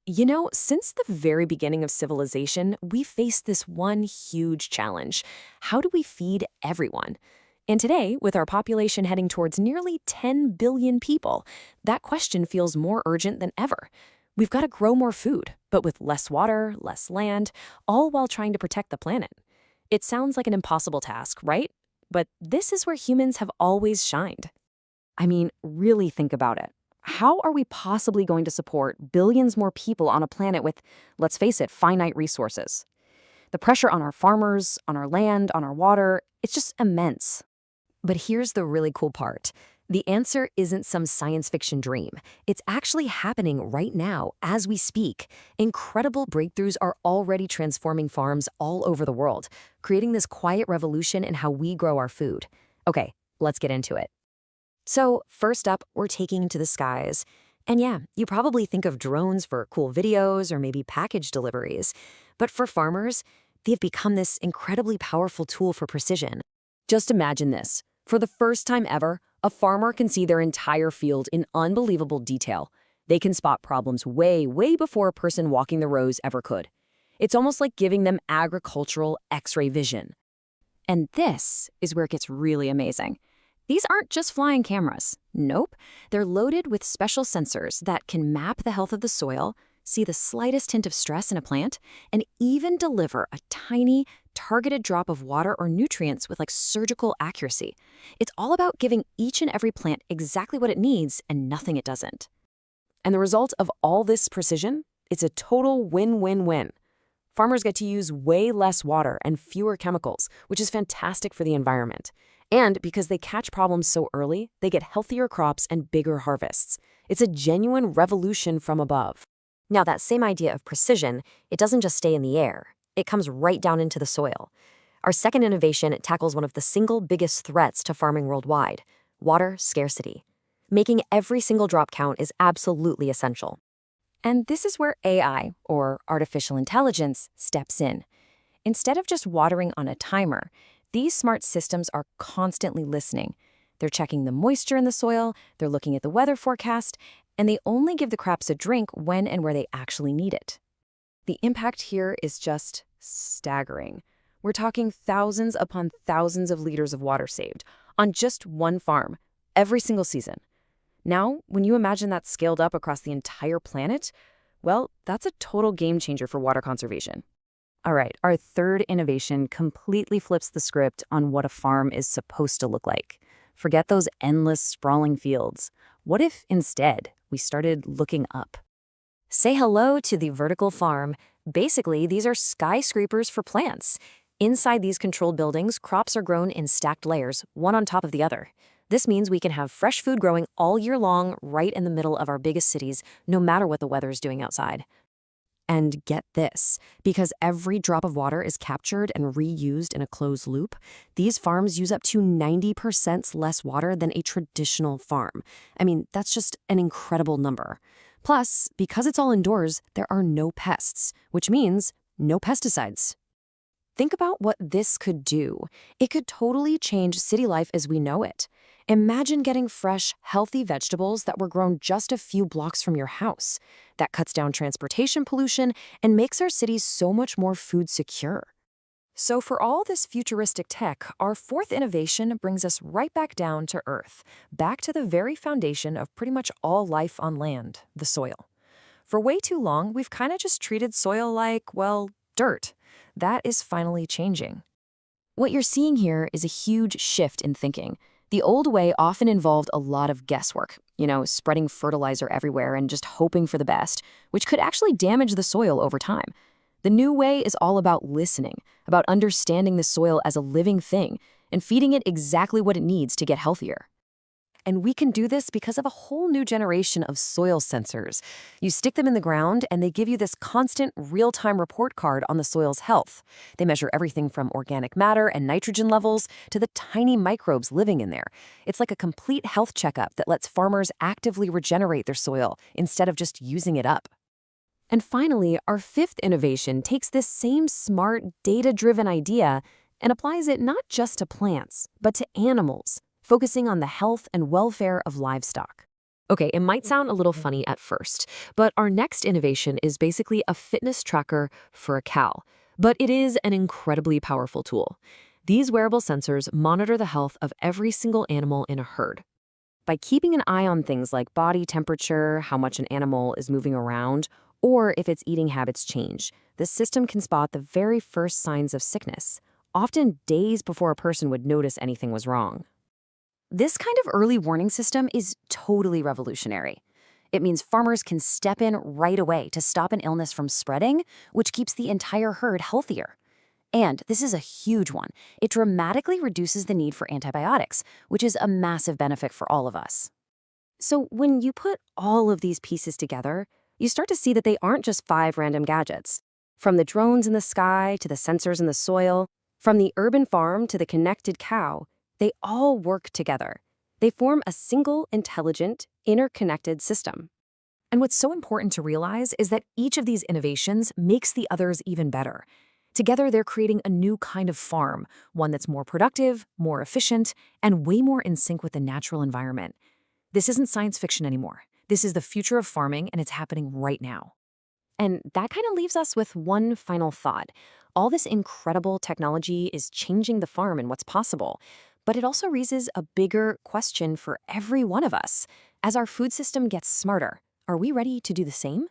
Since the very beginning of civilization, we faced this one huge challenge. How do we feed everyone? And today, with our population heading towards nearly 10 billion people, that question feels more urgent than ever. We've got to grow more food, but with less water, less land, all while trying to protect the planet. It sounds like an impossible task, right? But this is where humans have always shined. I mean, really think about it. How are we possibly going to support billions more people on a planet with, let's face it, finite resources? The pressure on our farmers, on our land, on our water, it's just immense. But here's the really cool part. The answer isn't some science fiction dream. It's actually happening right now as we speak. Incredible breakthroughs are already transforming farms all over the world, creating this quiet revolution in how we grow our food. Okay, let's get into it. So first up, we're taking to the skies. And yeah, you probably think of drones for cool videos or maybe package deliveries. But for farmers, they've become this incredibly powerful tool for precision. Just imagine this. For the first time ever, a farmer can see their entire field in unbelievable detail. They can spot problems way, way before a person walking the rows ever could. It's almost like giving them agricultural X-ray vision. And this is where it gets really amazing. These aren't just flying cameras. Nope. They're loaded with special sensors that can map the health of the soil, see the slightest hint of stress in a plant, and even deliver a tiny, targeted drop of water or nutrients with surgical accuracy. It's all about giving each and every plant exactly what it needs and nothing it doesn't. And the result of all this precision? It's a total win-win-win. Farmers get to use way less water and fewer chemicals, which is fantastic for the environment. And because they catch problems so early, they get healthier crops and bigger harvests. It's a genuine revolution from above. Now, that same idea of precision, it doesn't just stay in the air. It comes right down into the soil. Our second innovation tackles one of the single biggest threats to farming worldwide: water scarcity. Making every single drop count is absolutely essential. And this is where AI, or artificial intelligence, steps in. Instead of just watering on a timer, these smart systems are constantly listening. They're checking the moisture in the soil, they're looking at the weather forecast, and they only give the crops a drink when and where they actually need it. The impact here is just staggering. We're talking thousands upon thousands of liters of water saved on just one farm, every single season. Now, when you imagine that scaled up across the entire planet, well, that's a total game changer for water conservation. All right, our third innovation completely flips the script on what a farm is supposed to look like. Forget those endless, sprawling fields. What if, instead, we started looking up? Say hello to the vertical farm. Basically, these are skyscrapers for plants. Inside these controlled buildings, crops are grown in stacked layers, one on top of the other. This means we can have fresh food growing all year long right in the middle of our biggest cities, no matter what the weather is doing outside. And get this, because every drop of water is captured and reused in a closed loop, these farms use up to 90% less water than a traditional farm. I mean, that's just an incredible number. Plus, because it's all indoors, there are no pests, which means no pesticides. Think about what this could do. It could totally change city life as we know it. Imagine getting fresh, healthy vegetables that were grown just a few blocks from your house. That cuts down transportation pollution and makes our cities so much more food secure. So for all this futuristic tech, our fourth innovation brings us right back down to Earth, back to the very foundation of pretty much all life on land, the soil. For way too long, we've kind of just treated soil like, well, dirt. That is finally changing. What you're seeing here is a huge shift in thinking. The old way often involved a lot of guesswork, spreading fertilizer everywhere and just hoping for the best, which could actually damage the soil over time. The new way is all about listening, about understanding the soil as a living thing and feeding it exactly what it needs to get healthier. And we can do this because of a whole new generation of soil sensors. You stick them in the ground and they give you this constant real-time report card on the soil's health. They measure everything from organic matter and nitrogen levels to the tiny microbes living in there. It's like a complete health checkup that lets farmers actively regenerate their soil instead of just using it up. And finally, our fifth innovation takes this same smart, data-driven idea and applies it not just to plants, but to animals, focusing on the health and welfare of livestock. Okay, it might sound a little funny at first, but our next innovation is basically a fitness tracker for a cow. But it is an incredibly powerful tool. These wearable sensors monitor the health of every single animal in a herd. By keeping an eye on things like body temperature, how much an animal is moving around, or if its eating habits change, the system can spot the very first signs of sickness, often days before a person would notice anything was wrong. This kind of early warning system is totally revolutionary. It means farmers can step in right away to stop an illness from spreading, which keeps the entire herd healthier. And this is a huge one. It dramatically reduces the need for antibiotics, which is a massive benefit for all of us. So when you put all of these pieces together, you start to see that they aren't just five random gadgets. From the drones in the sky to the sensors in the soil, from the urban farm to the connected cow, they all work together. They form a single, intelligent, interconnected system. And what's so important to realize is that each of these innovations makes the others even better. Together, they're creating a new kind of farm, one that's more productive, more efficient, and way more in sync with the natural environment. This isn't science fiction anymore. This is the future of farming, and it's happening right now. And that kind of leaves us with one final thought. All this incredible technology is changing the farm and what's possible, but it also raises a bigger question for every one of us. As our food system gets smarter, are we ready to do the same?